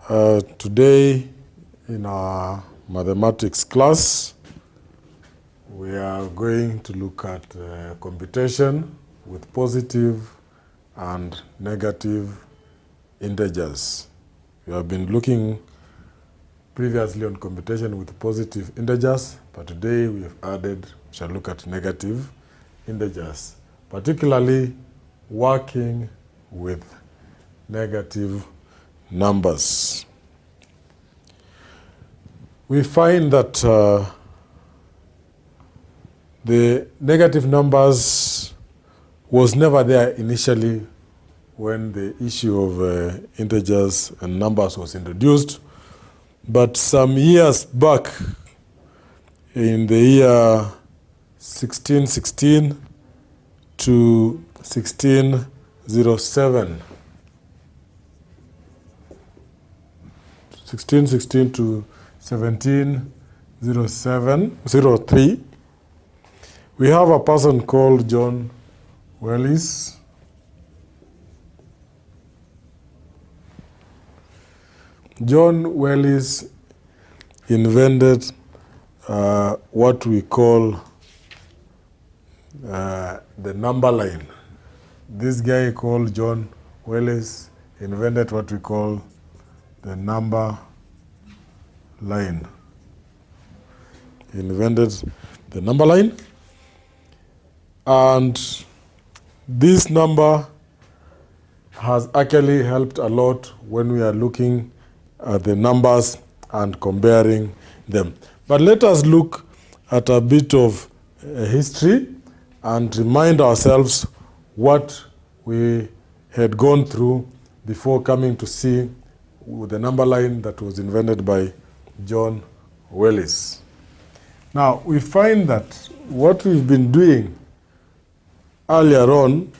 Today in our mathematics class, we are going to look at computation with positive and negative integers. We have been looking previously on computation with positive integers, but today we shall look at negative integers, particularly working with negative numbers. We find that the negative numbers was never there initially when the issue of integers and numbers was introduced, but some years back in the year 1616 to 1607, 1616 to 1703, we have a person called John Wallis. John Wallis invented what we call the number line. This guy called John Wallis invented what we call the number line. He invented the number line, and this number has actually helped a lot when we are looking at the numbers and comparing them. But let us look at a bit of history and remind ourselves what we had gone through before coming to see the number line that was invented by John Wallis. Now, we find that what we've been doing earlier on,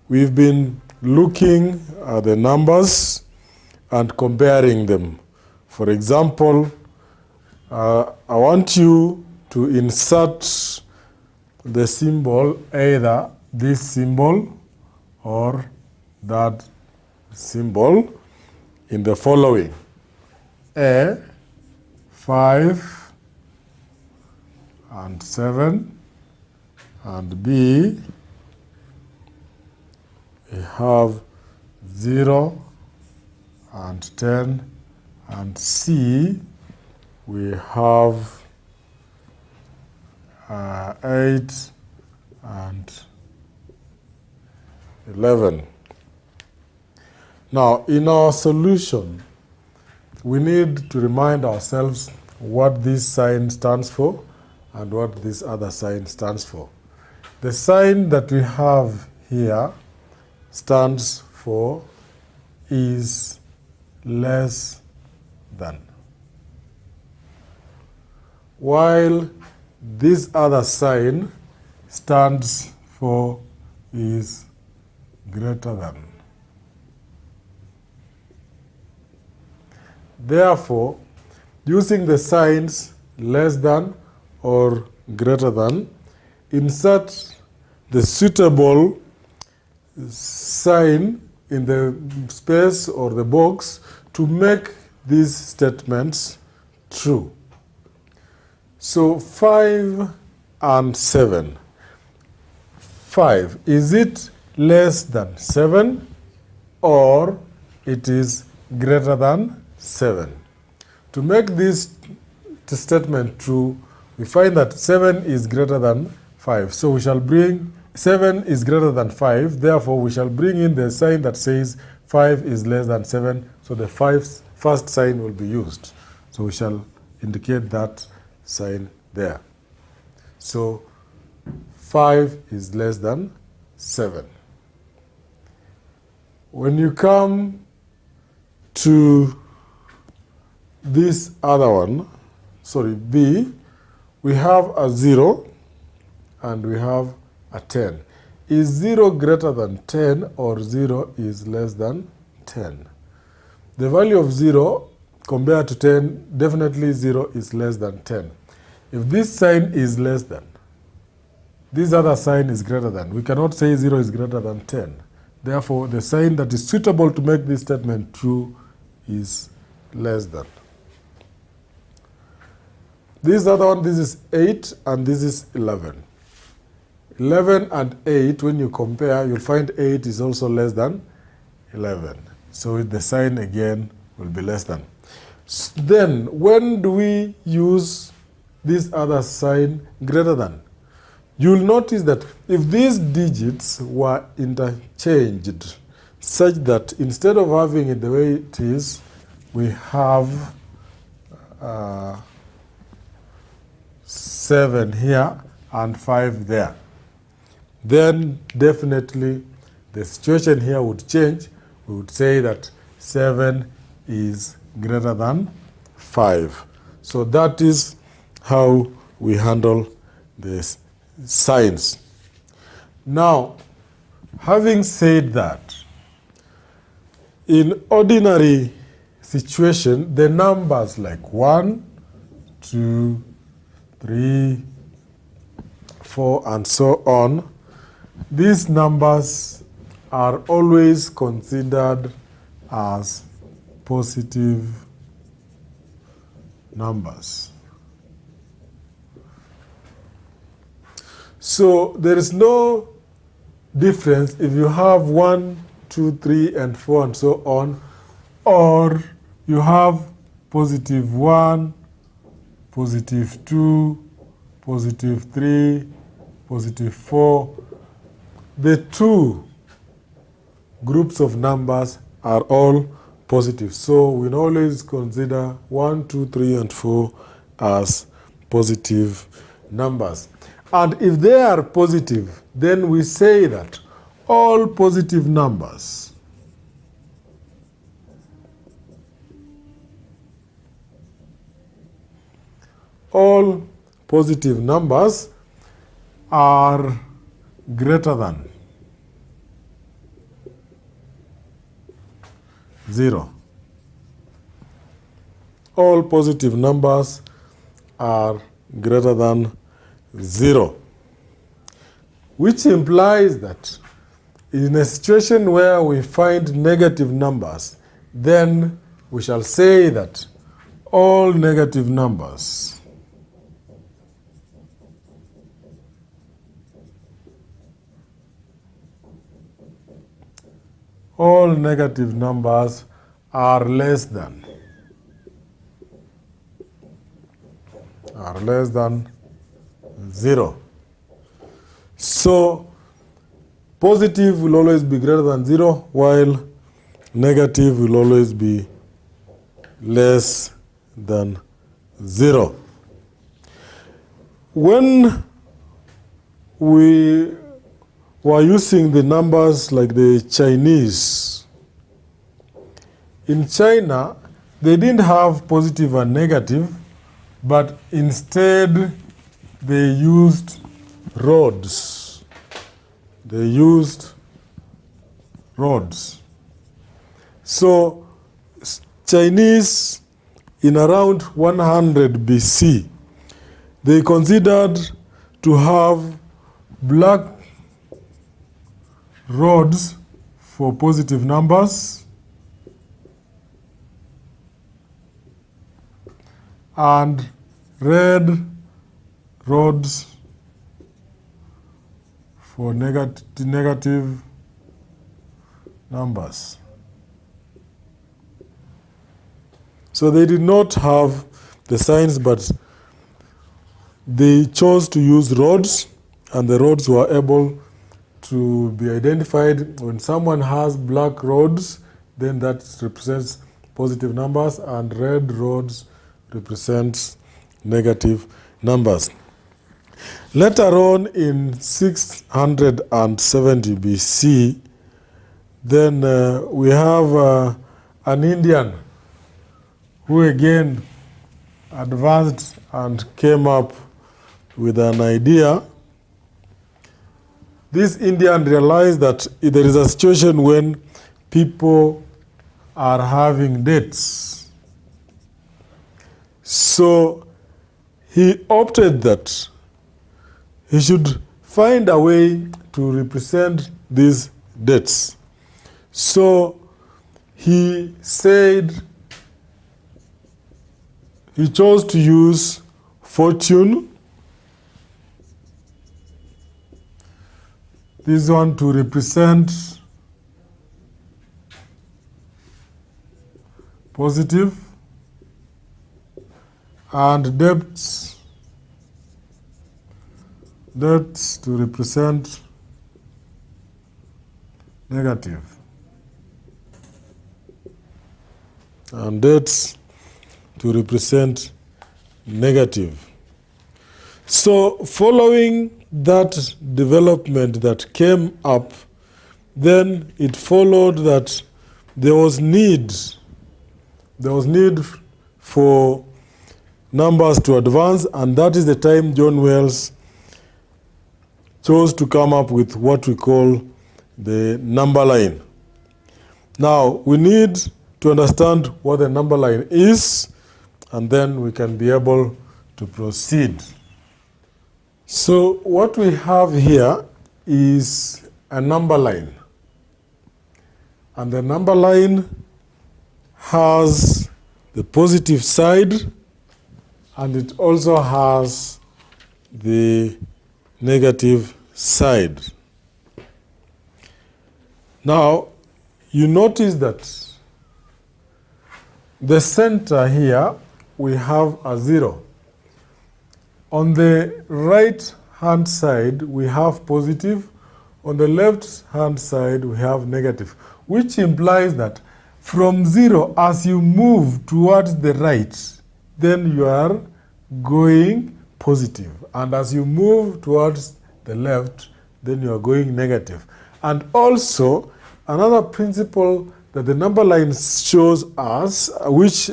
we've been looking at the numbers and comparing them. For example, I want you to insert the symbol, either this symbol or that symbol, in the following. A, 5 and 7, and B, we have 0 and 10, and C, we have 8 and 11. Now, in our solution, we need to remind ourselves what this sign stands for and what this other sign stands for. The sign that we have here stands for is less than, while this other sign stands for is greater than. Therefore, using the signs less than or greater than, insert the suitable sign in the space or the box to make these statements true. So 5 and 7. 5, is it less than 7 or it is greater than 7? To make this statement true, we find that 7 is greater than 5. So we shall bring 7 is greater than 5. Therefore, we shall bring in the sign that says 5 is less than 7. So the first sign will be used. So we shall indicate that sign there. So 5 is less than 7. When you come to this other one, B, we have a 0 and we have a 10. Is 0 greater than 10 or 0 is less than 10? The value of 0 compared to 10, definitely 0 is less than 10. If this sign is less than, this other sign is greater than, we cannot say 0 is greater than 10. Therefore, the sign that is suitable to make this statement true is less than. This other one, this is 8 and this is 11. 11 and 8, when you compare, you'll find 8 is also less than 11. So the sign again will be less than. Then, when do we use this other sign, greater than? You'll notice that if these digits were interchanged such that instead of having it the way it is, we have 7 here and 5 there, then definitely the situation here would change. We would say that 7 is greater than 5. So that is how we handle this signs. Now, having said that, in ordinary situation, the numbers like 1, 2, 3, 4, and so on, these numbers are always considered as positive numbers. So there is no difference if you have 1, 2, 3, and 4, and so on, or you have positive 1, positive 2, positive 3, positive 4. The two groups of numbers are all positive. So we always consider 1, 2, 3, and 4 as positive numbers. And if they are positive, then we say that all positive numbers are greater than 0. All positive numbers are greater than 0, which implies that in a situation where we find negative numbers, then we shall say that all negative numbers are less than 0. So positive will always be greater than 0, while negative will always be less than 0. When we were using the numbers like the Chinese, in China, they didn't have positive and negative, but instead they used rods. So Chinese, in around 100 BC, they considered to have black rods for positive numbers and red rods for negative numbers. So they did not have the signs, but they chose to use rods, and the rods were able to be identified. When someone has black rods, then that represents positive numbers, and red rods represents negative numbers. Later on in 670 BC, then we have an Indian who again advanced and came up with an idea. This Indian realized that there is a situation when people are having debts. So he opted that he should find a way to represent these debts. So he said he chose to use fortune, this one to represent positive, and debts to represent negative. And debts to represent negative. So following that development that came up, then it followed that there was need for numbers to advance, and that is the time John Wells chose to come up with what we call the number line. Now, we need to understand what the number line is, and then we can be able to proceed. So what we have here is a number line. And the number line has the positive side, and it also has the negative side. Now, you notice that the center here, we have a 0. On the right-hand side, we have positive. On the left-hand side, we have negative, which implies that from 0, as you move towards the right, then you are going positive. And as you move towards the left, then you are going negative. And also, another principle that the number line shows us, which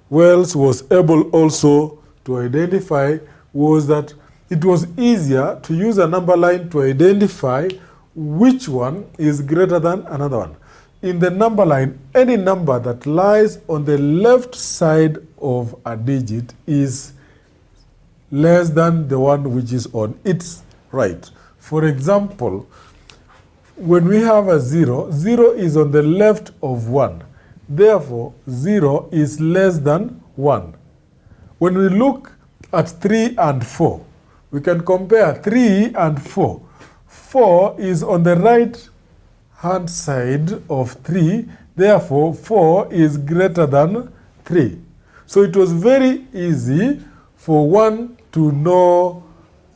Wells was able also to identify, was that it was easier to use a number line to identify which one is greater than another one. In the number line, any number that lies on the left side of a digit is less than the one which is on its right. For example, when we have a 0, 0 is on the left of 1. Therefore, 0 is less than 1. When we look at 3 and 4, we can compare 3 and 4. 4 is on the right-hand side of 3. Therefore, 4 is greater than 3. So it was very easy for one to know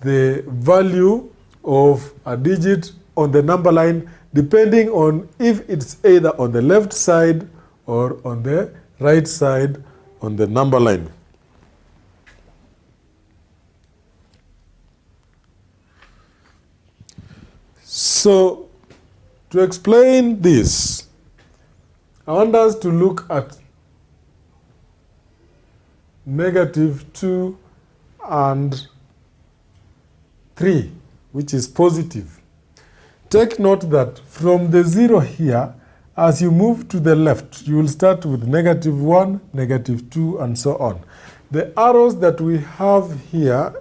the value of a digit on the number line, depending on if it's either on the left side or on the right side on the number line. So, to explain this, I want us to look at -2 and 3, which is positive. Take note that from the 0 here, as you move to the left, you will start with -1, -2, and so on. The arrows that we have here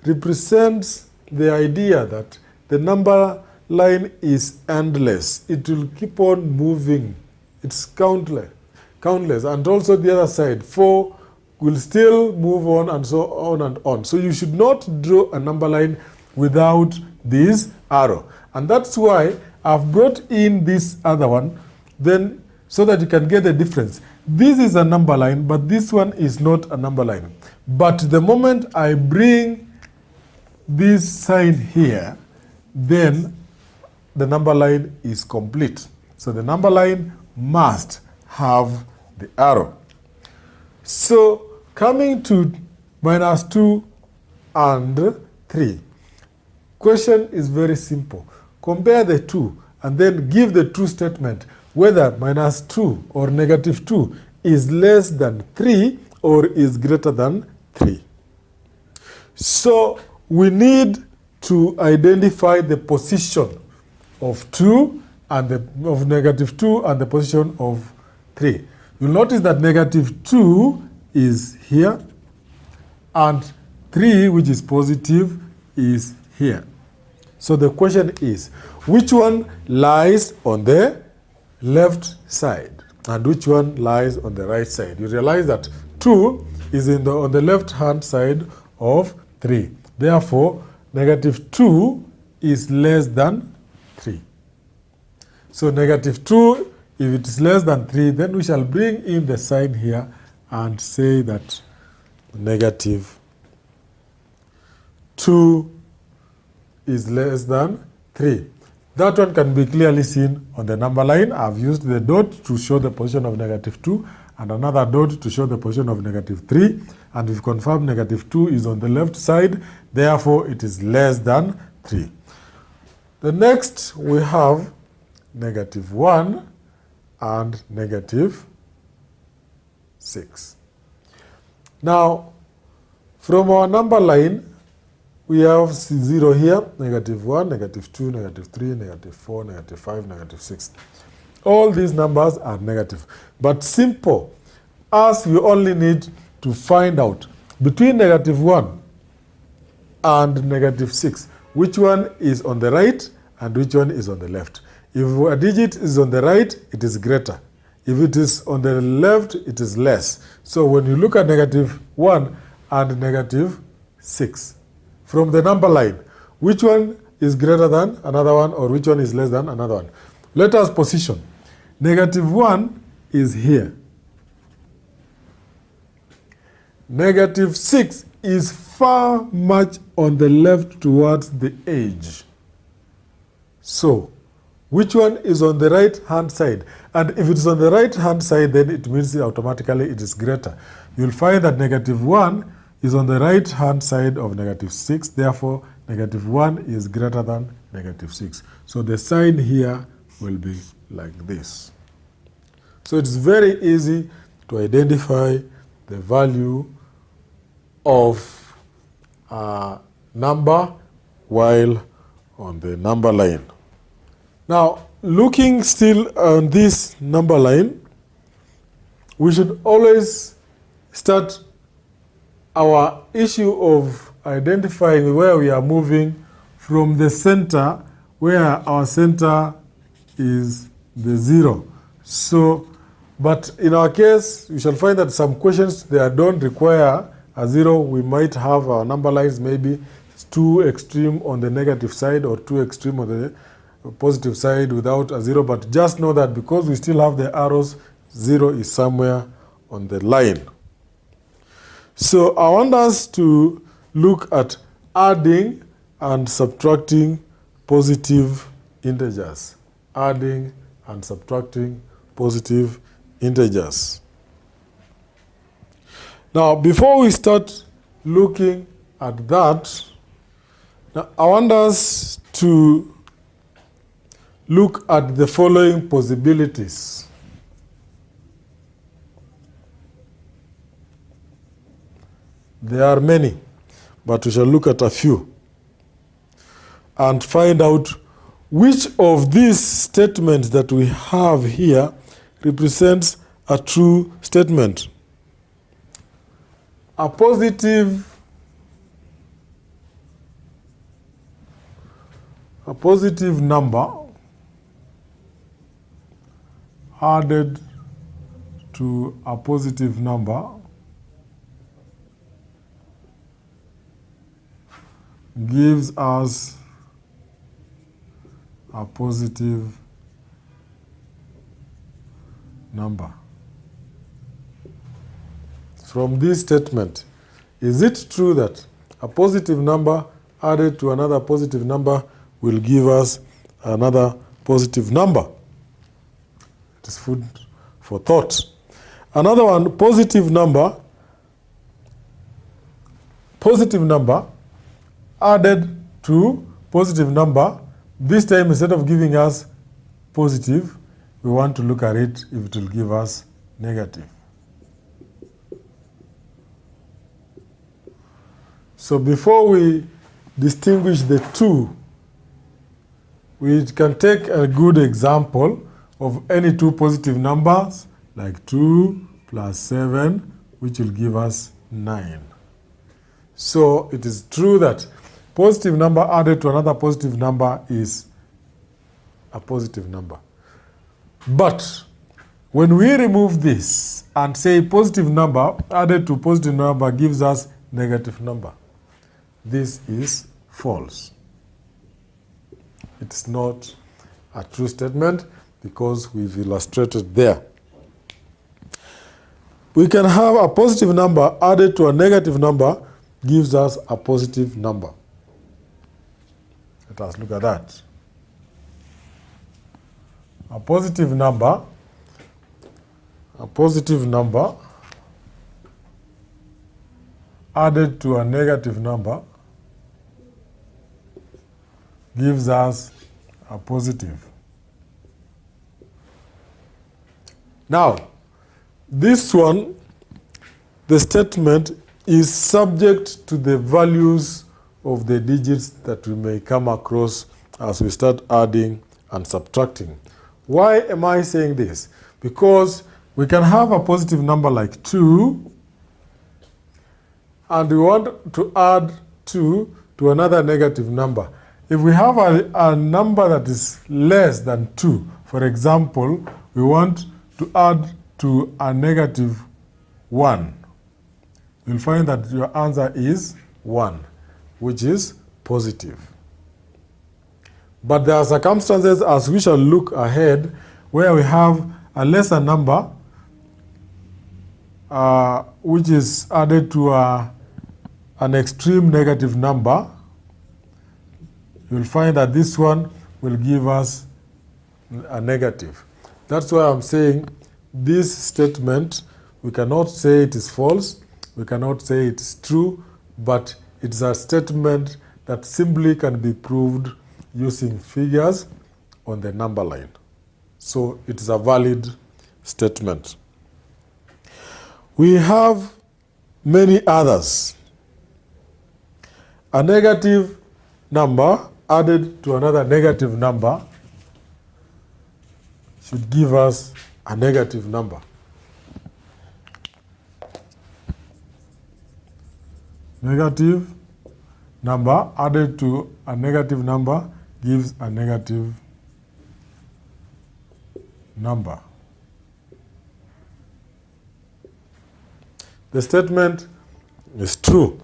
represents the idea that the number line is endless. It will keep on moving. It's countless. And also the other side, 4 will still move on, and so on and on. So you should not draw a number line without this arrow. And that's why I've brought in this other one, then so that you can get the difference. This is a number line, but this one is not a number line. But the moment I bring this sign here, then the number line is complete. So the number line must have the arrow. So coming to -2 and 3, question is very simple. Compare the two and then give the true statement whether -2 or -2 is less than 3 or is greater than 3. So we need to identify the position of 2 and of -2 and the position of 3. You'll notice that -2 is here and 3, which is positive, is here. So the question is, which one lies on the left side and which one lies on the right side? You realize that 2 is on the left-hand side of 3. Therefore, negative 2 is less than 3. So negative 2, if it is less than 3, then we shall bring in the sign here and say that negative 2 is less than 3. That one can be clearly seen on the number line. I've used the dot to show the position of negative 2 and another dot to show the position of negative 3. And we've confirmed negative 2 is on the left side, therefore it is less than 3. The next we have negative 1 and negative 6. Now, from our number line, we have 0 here, negative 1, negative 2, negative 3, negative 4, negative 5, negative 6. All these numbers are negative. But simple, as you only need to find out between negative 1 and negative 6, which one is on the right and which one is on the left. If a digit is on the right, it is greater. If it is on the left, it is less. So when you look at negative 1 and negative 6, from the number line, which one is greater than another one or which one is less than another one? Let us position. Negative 1 is here. Negative 6 is far much on the left towards the edge. So, which one is on the right-hand side? And if it's on the right-hand side, then it means automatically it is greater. You'll find that negative 1 is on the right-hand side of negative 6. Therefore, negative 1 is greater than negative 6. So the sign here will be like this. So it's very easy to identify the value of a number while on the number line. Now, looking still on this number line, we should always start our issue of identifying where we are moving from the center, where our center is the 0. So, but in our case, we shall find that some questions there don't require a 0. We might have our number lines maybe too extreme on the negative side or too extreme on the positive side without a 0. But just know that because we still have the arrows, 0 is somewhere on the line. So I want us to look at adding and subtracting positive integers. Adding and subtracting positive integers. Now, before we start looking at that, now I want us to look at the following possibilities. There are many, but we shall look at a few and find out which of these statements that we have here represents a true statement. A positive number added to a positive number gives us a positive number. From this statement, is it true that a positive number added to another positive number will give us another positive number? It is food for thought. Another one, positive number added to positive number. This time, instead of giving us positive, we want to look at it if it will give us negative. So before we distinguish the two, we can take a good example of any two positive numbers, like 2 plus 7, which will give us 9. So it is true that positive number added to another positive number is a positive number. But When we remove this and say positive number added to positive number gives us negative number, this is false. It's not a true statement because we've illustrated there. We can have a positive number added to a negative number gives us a positive number. Let us look at that. A positive number added to a negative number gives us a positive. Now, this one, the statement is subject to the values of the digits that we may come across as we start adding and subtracting. Why am I saying this? Because we can have a positive number like 2, and we want to add 2 to another negative number. If we have a number that is less than 2, for example, we want to add to a negative 1, you'll find that your answer is 1, which is positive. But there are circumstances, as we shall look ahead, where we have a lesser number which is added to an extreme negative number. You'll find that this one will give us a negative. That's why I'm saying this statement, we cannot say it is false, we cannot say it is true, but it's a statement that simply can be proved using figures on the number line. So it is a valid statement. We have many others. A negative number added to another negative number should give us a negative number. Negative number added to a negative number gives a negative number. The statement is true.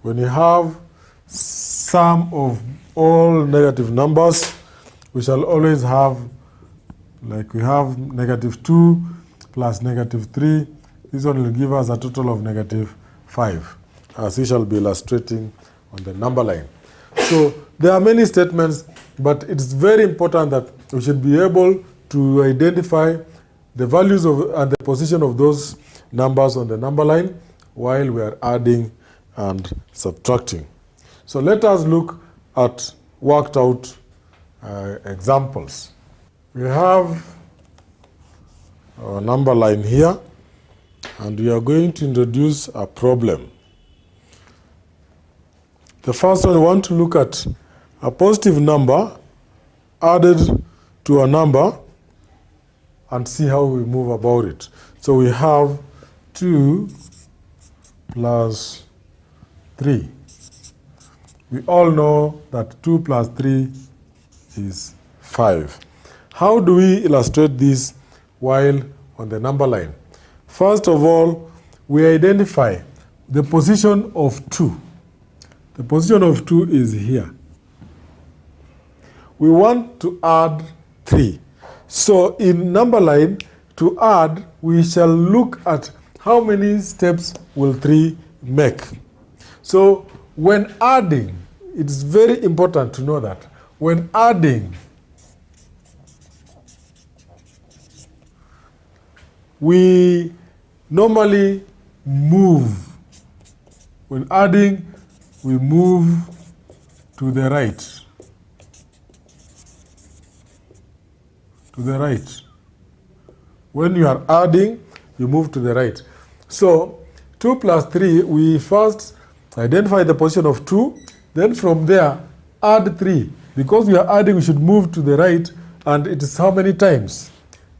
When you have sum of all negative numbers, we shall always have, like we have negative 2 plus negative 3. This one will give us a total of negative 5, as we shall be illustrating on the number line. So there are many statements, but it's very important that we should be able to identify the values of and the position of those numbers on the number line while we are adding and subtracting. So let us look at worked out examples. We have our number line here, and we are going to introduce a problem. The first one, we want to look at a positive number added to a number and see how we move about it. So we have 2 plus 3. We all know that 2 plus 3 is 5. How do we illustrate this while on the number line? First of all, we identify the position of 2. The position of 2 is here. We want to add 3. So in number line, to add, we shall look at how many steps will 3 make. So when adding, it's very important to know that when adding, we normally move. When adding, we move to the right. To the right. When you are adding, you move to the right. So 2 plus 3, we first identify the position of 2, then from there add 3. Because we are adding, we should move to the right, and it is how many times?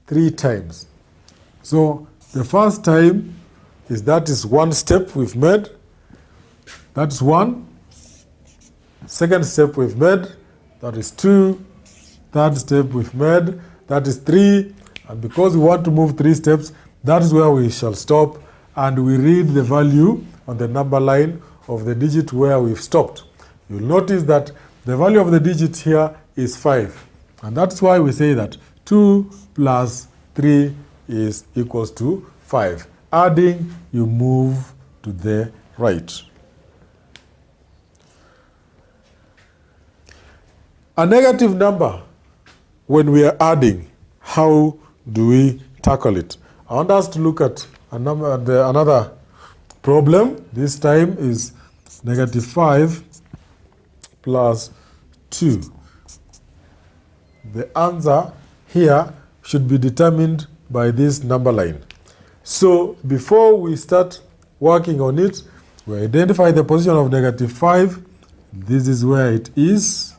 3 times. So the first time that is one step we've made. That's 1. Second step we've made, that is 2. Third step we've made, that is 3. And because we want to move 3 steps, that is where we shall stop, and we read the value on the number line of the digit where we've stopped. You'll notice that the value of the digit here is 5. And that's why we say that 2 plus 3 is equals to 5. Adding, you move to the right. A negative number, when we are adding, how do we tackle it? I want us to look at another problem. This time is negative 5 plus 2. The answer here should be determined by this number line. So before we start working on it, we identify the position of negative 5. This is where it is.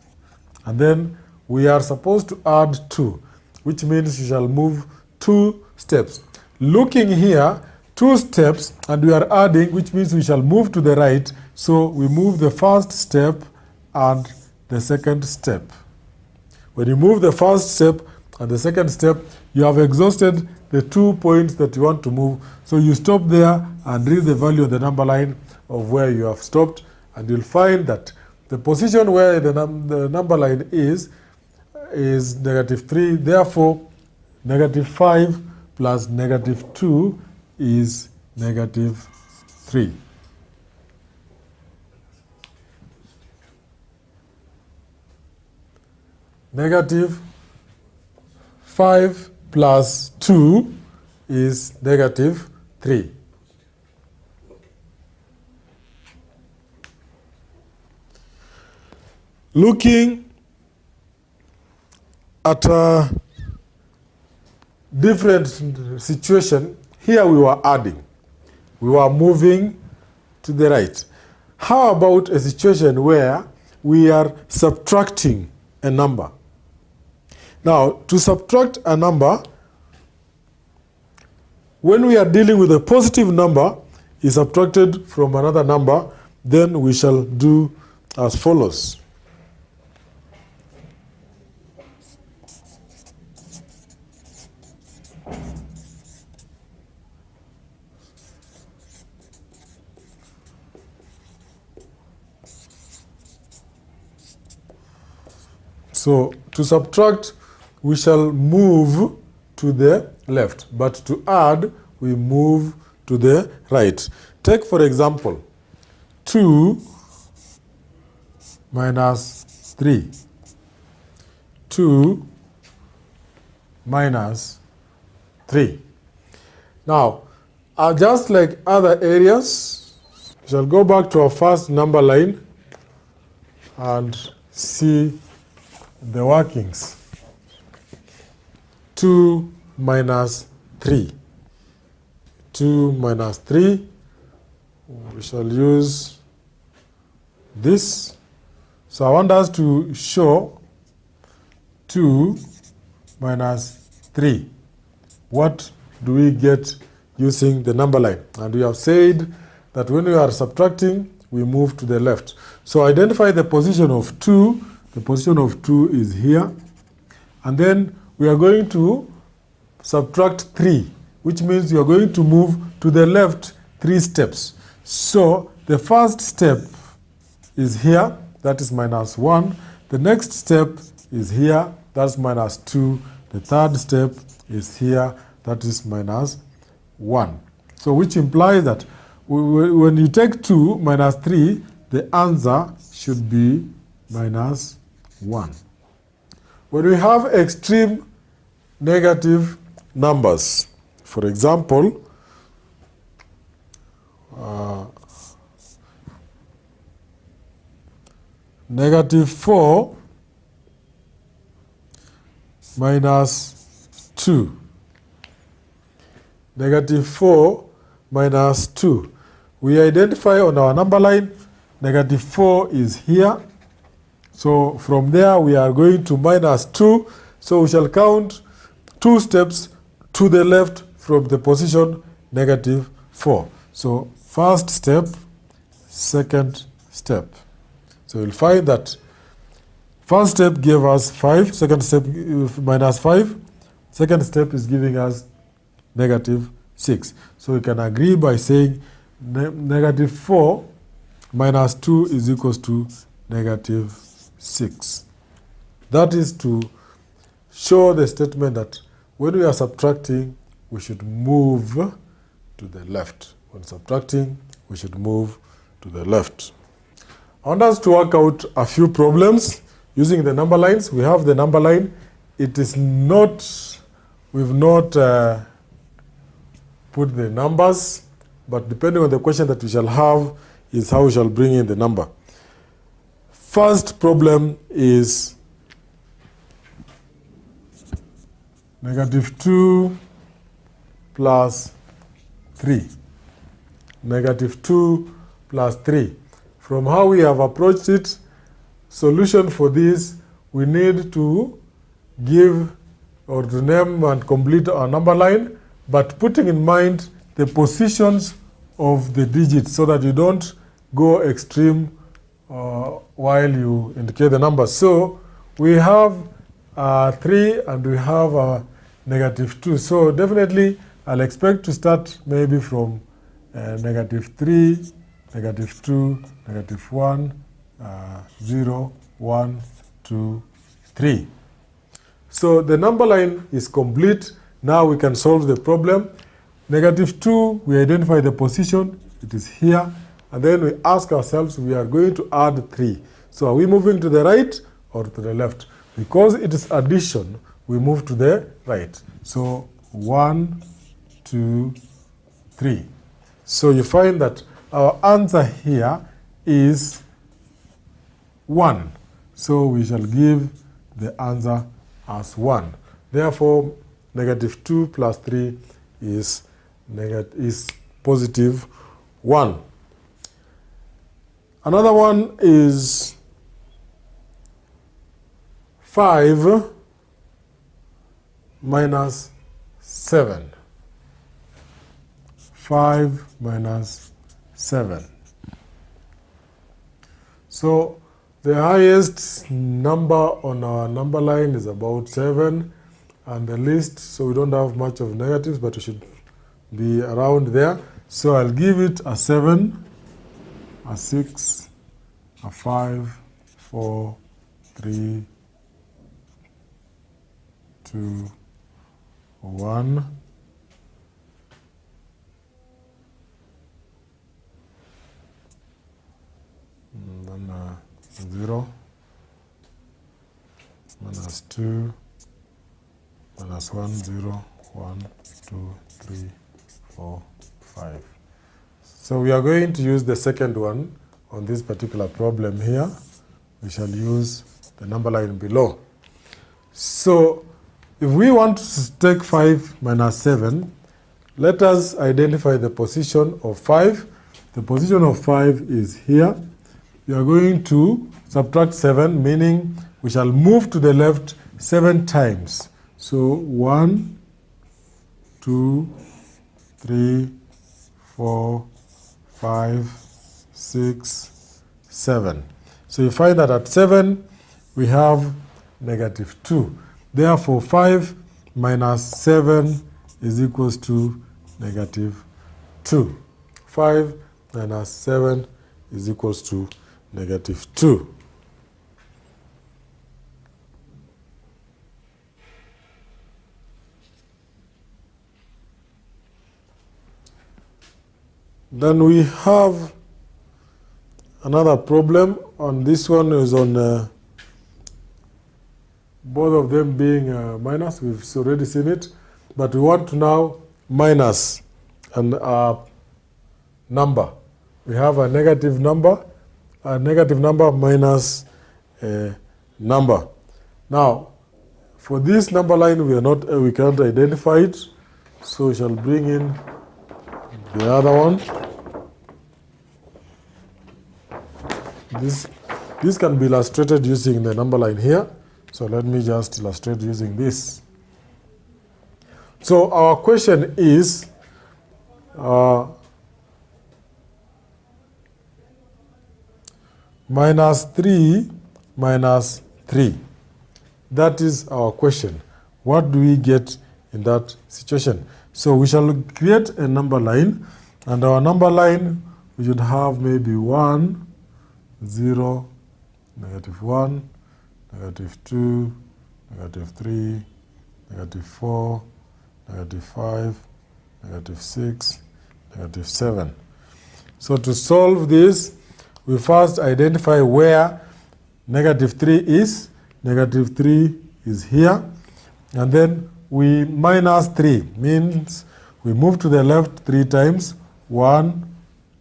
And then we are supposed to add 2, which means we shall move 2 steps. Looking here, 2 steps, and we are adding, which means we shall move to the right. So we move the first step and the second step. When you move the first step and the second step, you have exhausted the 2 points that you want to move. So you stop there and read the value of the number line of where you have stopped, and you'll find that the position where the number line is negative 3. Therefore, negative 5 plus negative 2 is negative 3. Negative 5 plus 2 is negative 3. Looking at a different situation, here we were adding. We were moving to the right. How about a situation where we are subtracting a number? Now, to subtract a number, when we are dealing with a positive number is subtracted from another number, then we shall do as follows. So to subtract, we shall move to the left, but to add, we move to the right. Take, for example, 2 minus 3. 2 minus 3. Now, just like other areas, we shall go back to our first number line and see the workings. 2 minus 3. 2 minus 3. We shall use this. So I want us to show 2 minus 3. What do we get using the number line? And we have said that when we are subtracting, we move to the left. So identify the position of 2. The position of 2 is here. And then we are going to subtract 3, which means you are going to move to the left 3 steps. So the first step is here, that is minus 1. The next step is here, that's minus 2. The third step is here, that is minus 1. So which implies that when you take 2 minus 3, the answer should be minus 1. When we have extreme negative numbers, for example, negative 4 minus 2. Negative 4 minus 2. We identify on our number line, negative 4 is here. So from there, we are going to minus 2. So we shall count 2 steps to the left from the position negative 4. So first step, second step. So you'll find that first step gave us 5, second step minus 5, Second step is giving us negative 6. So we can agree by saying negative 4 minus 2 is equals to negative 6. That is to show the statement that when we are subtracting, we should move to the left. When subtracting, we should move to the left. I want us to work out a few problems using the number lines. We have the number line. It is not, we've not put the numbers, but depending on the question that we shall have is how we shall bring in the number. First problem is negative 2 plus 3. Negative 2 plus 3. From how we have approached it, solution for this, we need to give or to name and complete our number line, but putting in mind the positions of the digits so that you don't go extreme while you indicate the number. So we have 3 and we have negative 2. So definitely I'll expect to start maybe from negative 3, negative 2, negative 1, 0, 1, 2, 3. So the number line is complete. Now we can solve the problem. Negative 2, we identify the position. It is here. And then we ask ourselves, we are going to add 3. So are we moving to the right or to the left? Because it is addition, we move to the right. So 1, 2, 3. So you find that our answer here is 1. So we shall give the answer as 1. Therefore, negative 2 plus 3 is positive 1. Another one is 5 minus 7. 5 minus 7. So the highest number on our number line is about 7, and the least, so we don't have much of negatives, but we should be around there. So I'll give it a 7, a 6, a 5, 4, 3, 2, 1. And then 0, minus 2, minus 1, 0, 1, 2, 3, 4, 5. So we are going to use the second one on this particular problem here. We shall use the number line below. So if we want to take 5 minus 7, let us identify the position of 5. The position of 5 is here. We are going to subtract 7, meaning we shall move to the left 7 times. So 1, 2, 3, 4, 5, 6, 7. So you find that at 7, we have negative 2. Therefore, 5 minus 7 is equals to negative 2. 5 minus 7 is equals to negative 2. Then we have another problem. On this one is on both of them being minus. We've already seen it. But we want to now minus a number. We have a negative number minus a number. Now, for this number line, we can't identify it. So we shall bring in the other one. This can be illustrated using the number line here. So let me just illustrate using this. So our question is minus 3 minus 3. That is our question. What do we get in that situation. So we shall create a number line, and our number line, we should have maybe 1, 0, -1, -2, -3, -4, -5, -6, -7. So to solve this, we first identify where -3 is. -3 is here. And then we minus 3, means we move to the left 3 times. 1,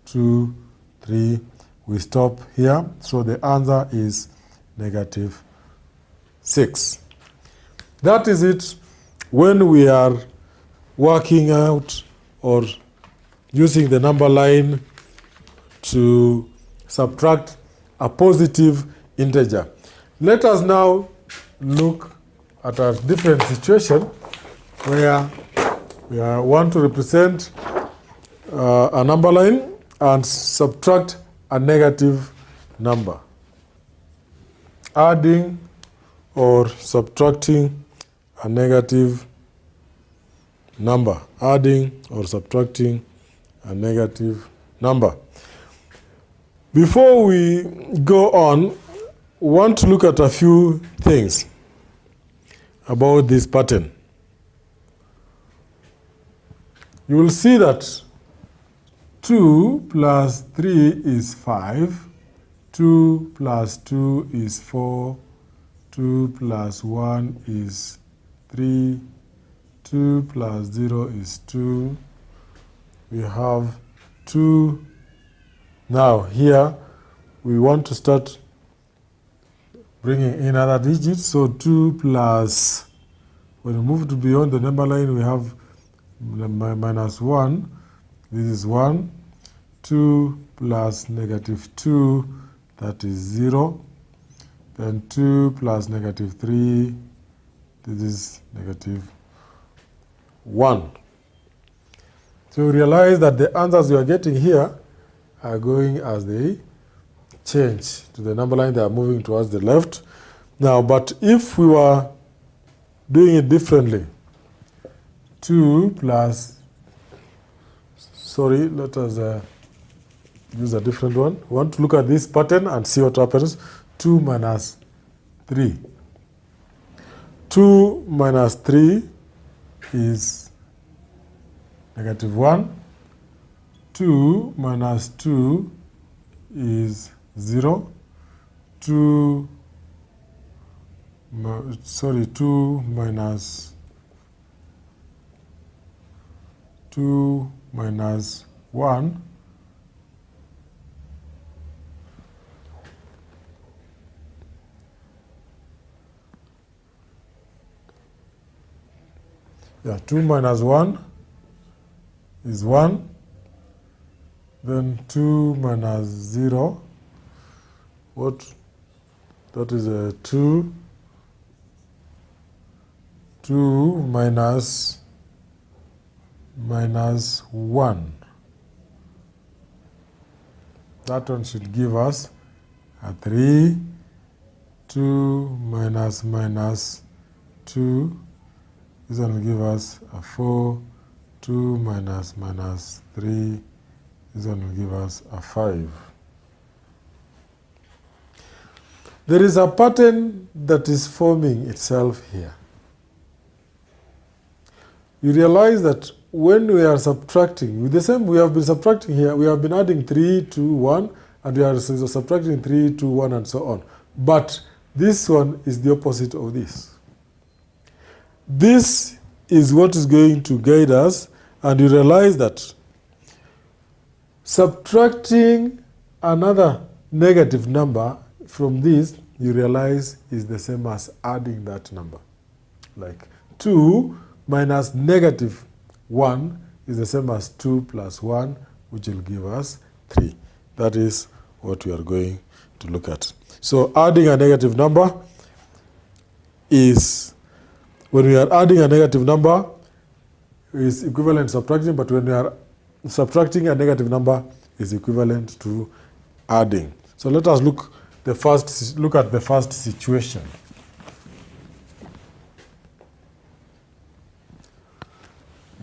2, 3. We stop here. So the answer is -6. That is it when we are working out or using the number line to subtract a positive integer. Let us now look at a different situation where we want to represent a number line and subtract a negative number. Adding or subtracting a negative number. Adding or subtracting a negative number. Before we go on, we want to look at a few things about this pattern. You will see that 2 plus 3 is 5, 2 plus 2 is 4, 2 plus 1 is 3, 2 plus 0 is 2. We have 2. Now here we want to start bringing in other digits. So 2 plus, when we move to beyond the number line, we have -1. This is 1. 2 plus -2, that is 0. Then 2 plus -3, this is -1. So realize that the answers you are getting here are going as they change to the number line. They are moving towards the left. Now, but if we were doing it differently, 2 plus, sorry, let us use a different one. We want to look at this pattern and see what happens. 2 minus 3. 2 minus 3 is -1. 2 minus 2 is 0. 2 minus 1 2 minus 1 is 1. Then 2 minus 0, that is a 2. 2 minus 1. That one should give us a 3. 2 minus 2. This one will give us a 4. 2 minus 3. This one will give us a 5. There is a pattern that is forming itself here. You realize that when we are subtracting, with the same we have been subtracting here, we have been adding 3, 2, 1, and we are subtracting 3, 2, 1, and so on. But this one is the opposite of this. This is what is going to guide us, and you realize that subtracting another negative number from this, you realize is the same as adding that number. Like 2 minus -1 is the same as 2 plus 1, which will give us 3. That is what we are going to look at. So adding a negative number is, when we are adding a negative number, is equivalent to subtracting, but when we are subtracting a negative number is equivalent to adding. So let us look at the first situation.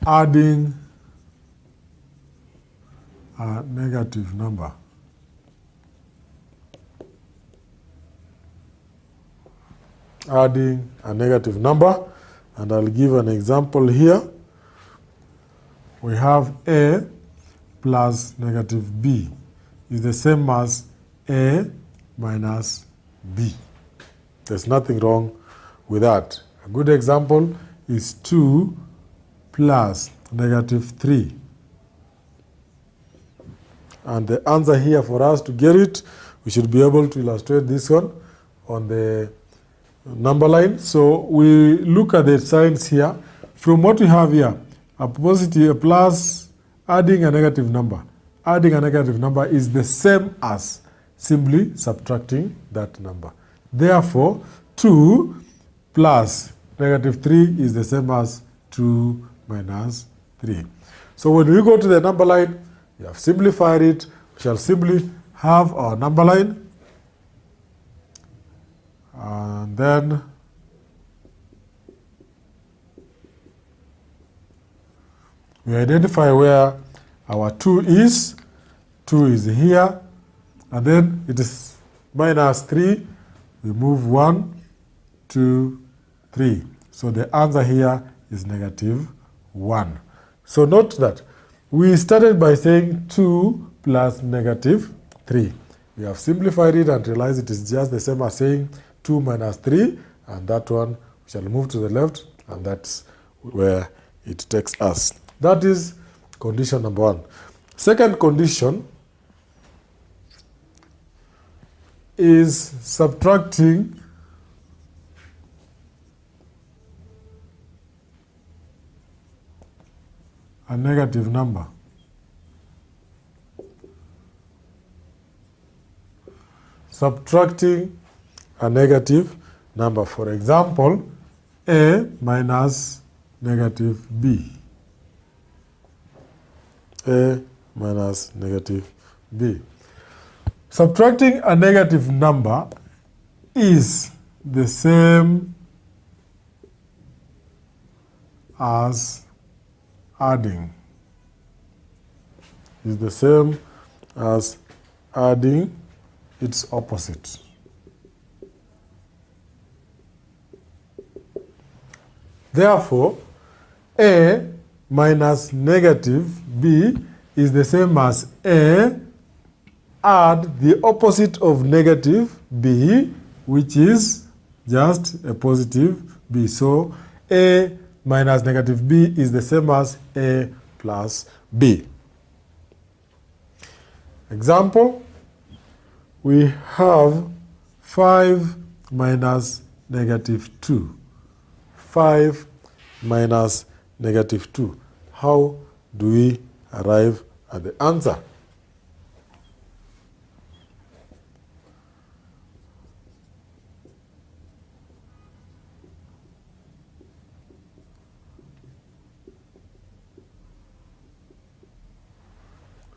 adding a negative number. Adding a negative number, and I'll give an example here. We have A plus negative B is the same as A minus B. There's nothing wrong with that. A good example is 2 plus negative 3. And the answer here, for us to get it, we should be able to illustrate this one on the number line. So we look at the signs here. From what we have here, a positive, a plus, adding a negative number. Adding a negative number is the same as simply subtracting that number. Therefore, 2 plus negative 3 is the same as 2 minus 3. So when we go to the number line, we have simplified it. We shall simply have our number line. And then we identify where our 2 is. 2 is here. And then it is minus 3. We move 1, 2, 3. So the answer here is negative 1. So note that we started by saying 2 plus negative 3. We have simplified it and realized it is just the same as saying 2 minus 3. And that one, we shall move to the left, and that's where it takes us. That is condition number 1. Second condition is subtracting a negative number. Subtracting a negative number. For example, A minus negative B. A minus negative B. Subtracting a negative number is the same as adding. Is the same as adding its opposite. Therefore, A minus negative B is the same as A add the opposite of negative B, which is just a positive B. So A minus negative B is the same as A plus B. Example, we have 5 minus negative 2. 5 minus negative 2. How do we arrive at the answer?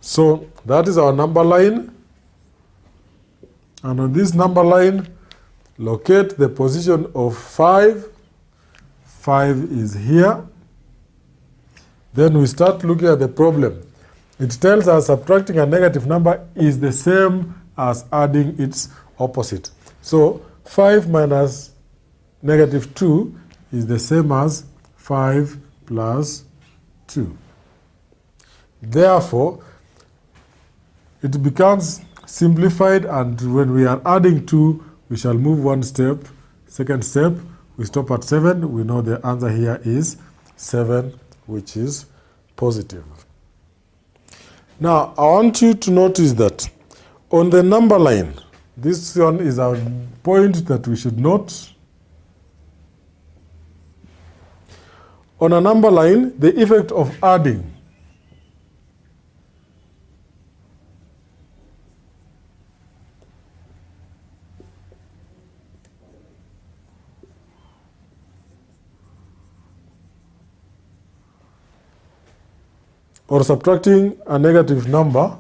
So that is our number line. And on this number line, locate the position of 5. 5 is here. Then we start looking at the problem. It tells us subtracting a negative number is the same as adding its opposite. So 5 minus negative 2 is the same as 5 plus 2. Therefore, it becomes simplified, and when we are adding 2, we shall move one step. Second step, we stop at 7. We know the answer here is 7, which is positive. Now, I want you to notice that on the number line, this one is a point that we should note. On a number line, the effect of adding or subtracting a negative number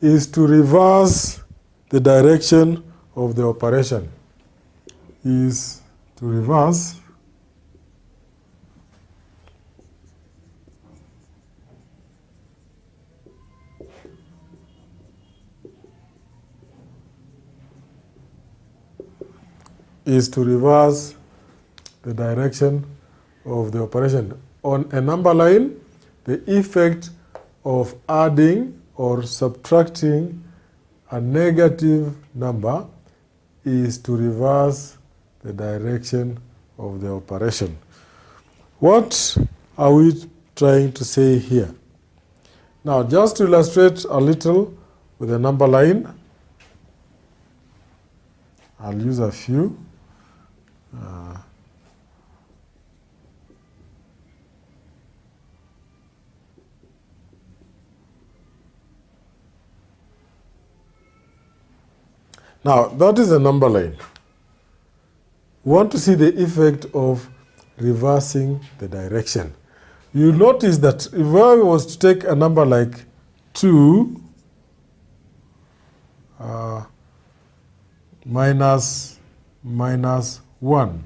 is to reverse the direction of the operation. Is to reverse the direction of the operation. On a number line, the effect of adding or subtracting a negative number is to reverse the direction of the operation. What are we trying to say here? Now, just to illustrate a little with a number line, I'll use a few. Now, that is a number line. We want to see the effect of reversing the direction. You notice that if I was to take a number like 2 minus 1,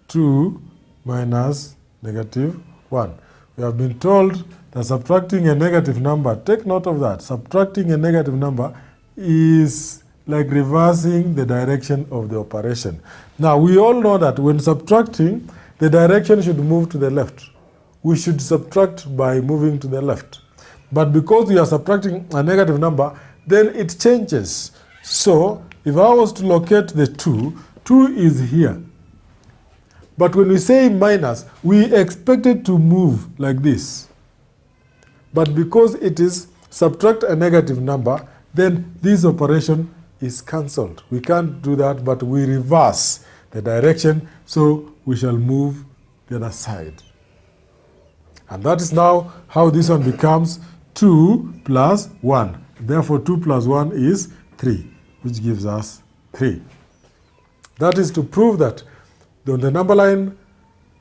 2 minus negative 1. We have been told that subtracting a negative number, take note of that, subtracting a negative number is like reversing the direction of the operation. Now, we all know that when subtracting, the direction should move to the left. We should subtract by moving to the left. But because we are subtracting a negative number, then it changes. So, if I was to locate the 2, 2 is here. But when we say minus, we expect it to move like this. But because it is subtract a negative number, then this operation is cancelled. We can't do that, but we reverse the direction, so we shall move the other side. And that is now how this one becomes 2 plus 1. Therefore, 2 plus 1 is 3, which gives us 3. That is to prove that on the number line,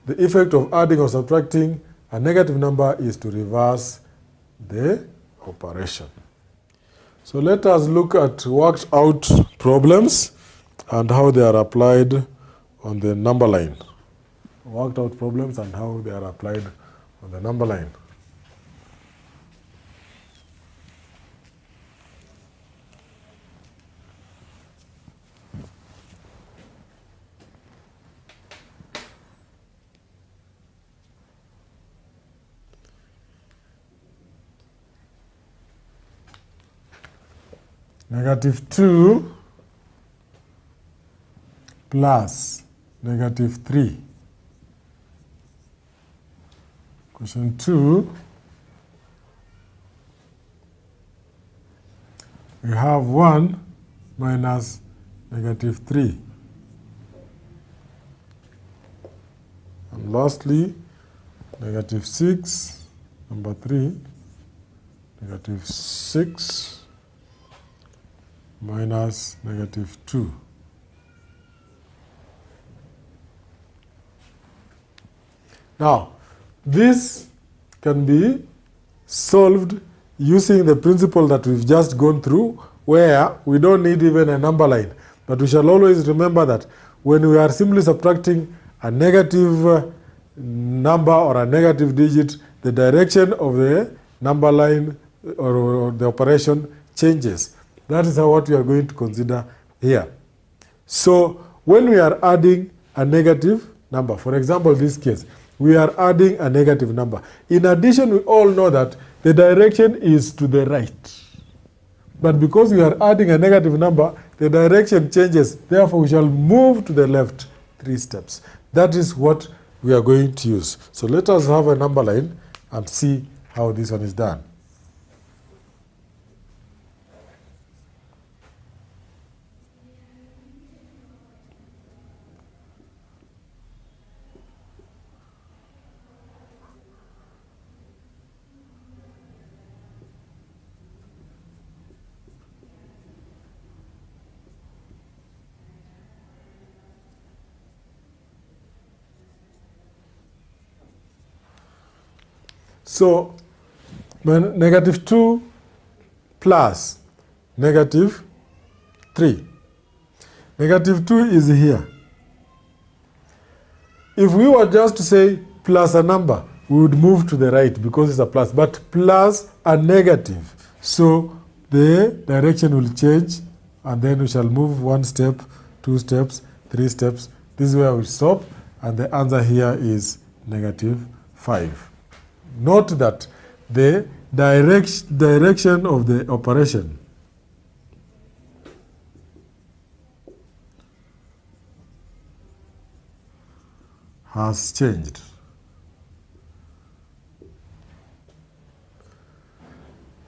the effect of adding or subtracting a negative number is to reverse the operation. So let us look at worked out problems and how they are applied on the number line. Worked out problems and how they are applied on the number line. Negative 2 plus negative 3. Question 2. We have 1 minus negative 3. And lastly, negative 6, number 3, negative 6 minus negative 2. Now, this can be solved using the principle that we've just gone through, where we don't need even a number line. But we shall always remember that when we are simply subtracting a negative number or a negative digit, the direction of the number line or the operation changes. That is what we are going to consider here. So when we are adding a negative number, for example, this case, we are adding a negative number. In addition, we all know that the direction is to the right. But because we are adding a negative number, the direction changes. Therefore, we shall move to the left 3 steps. That is what we are going to use. So let us have a number line and see how this one is done. So, negative 2 plus negative 3. Negative 2 is here. If we were just to say plus a number, we would move to the right because it's a plus, but plus a negative. So the direction will change, and then we shall move 1 step, 2 steps, 3 steps. This is where we stop, and the answer here is negative 5. Note that the direction of the operation has changed.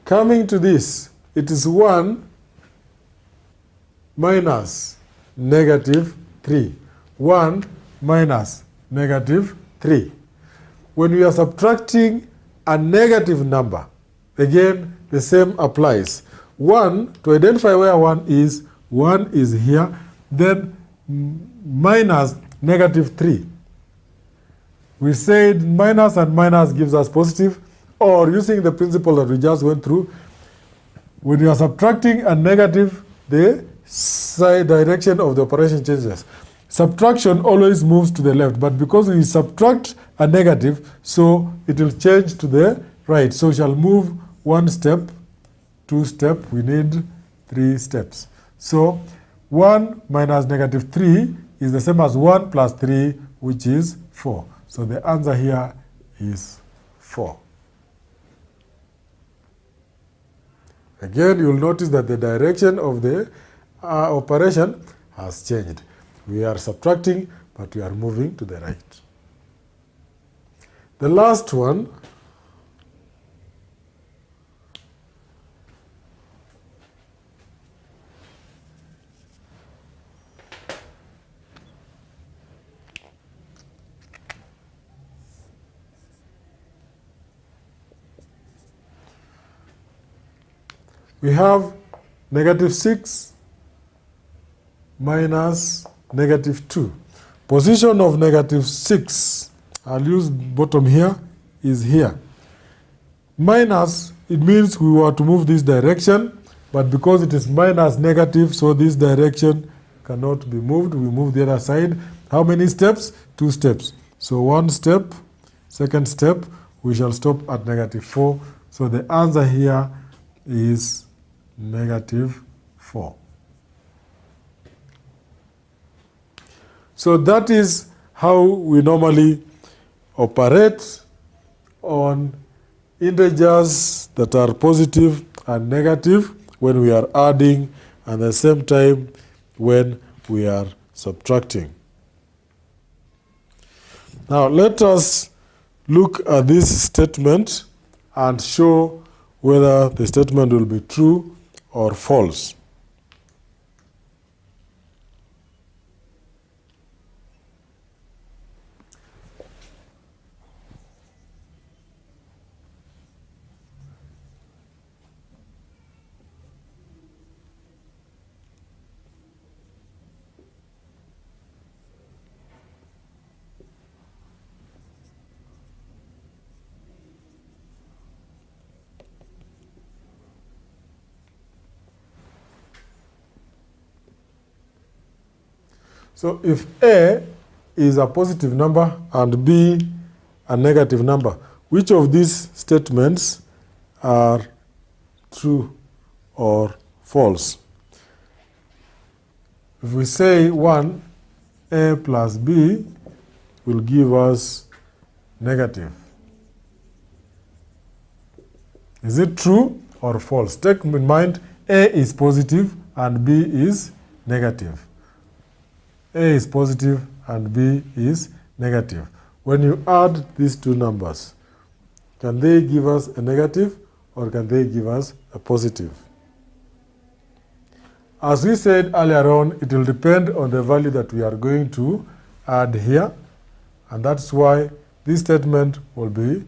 Coming to this, it is 1 minus negative 3. 1 minus negative 3. When we are subtracting a negative number, again, the same applies. 1, to identify where 1 is here, then minus negative 3. We said minus and minus gives us positive, or using the principle that we just went through, when you are subtracting a negative, the side direction of the operation changes. Subtraction always moves to the left, but because we subtract a negative, so it will change to the right. So we shall move 1 step, 2 steps, we need 3 steps. So 1 minus negative 3 is the same as 1 plus 3, which is 4. So the answer here is 4. Again, you'll notice that the direction of the operation has changed. We are subtracting, but we are moving to the right. The last one, we have negative 6 minus negative 2. Position of negative 6, I'll use bottom here, is here. Minus, it means we were to move this direction, but because it is minus negative, so this direction cannot be moved. We move the other side. How many steps? 2 steps. So 1 step, second step, we shall stop at negative 4. So the answer here is negative 4. So that is how we normally operate on integers that are positive and negative when we are adding, and at the same time when we are subtracting. Now let us look at this statement and show whether the statement will be true or false. So if A is a positive number and B a negative number, which of these statements are true or false? If we say 1, A plus B will give us negative. Is it true or false? Take in mind A is positive and B is negative. A is positive and B is negative. When you add these two numbers, can they give us a negative or can they give us a positive? As we said earlier on, it will depend on the value that we are going to add here, and that's why this statement will be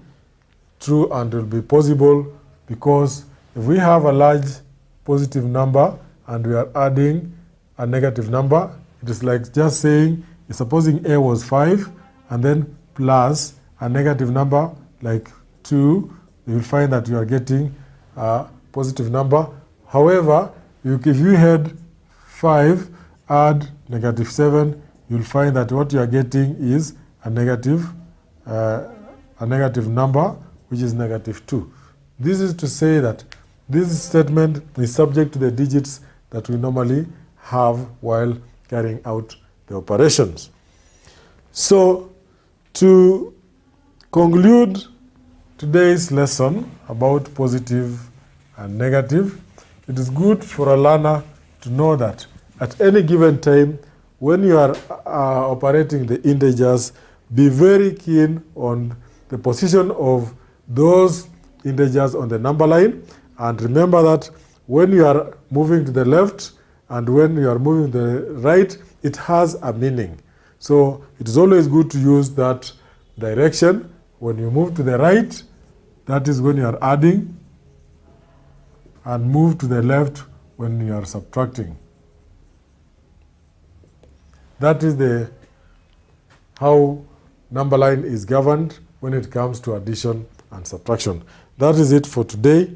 true and will be possible, because if we have a large positive number and we are adding a negative number, it is like just saying, supposing A was 5 and then plus a negative number like 2, you will find that you are getting a positive number. However, If you had 5, add -7, you'll find that what you are getting is a negative number, which is -2. This is to say that this statement is subject to the digits that we normally have while carrying out the operations. So, to conclude today's lesson about positive and negative, it is good for a learner to know that at any given time, when you are operating the integers, be very keen on the position of those integers on the number line. And remember that when you are moving to the left and when you are moving to the right, it has a meaning. So it is always good to use that direction. When you move to the right, that is when you are adding, and move to the left when you are subtracting. That is how number line is governed when it comes to addition and subtraction. That is it for today.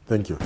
Thank you.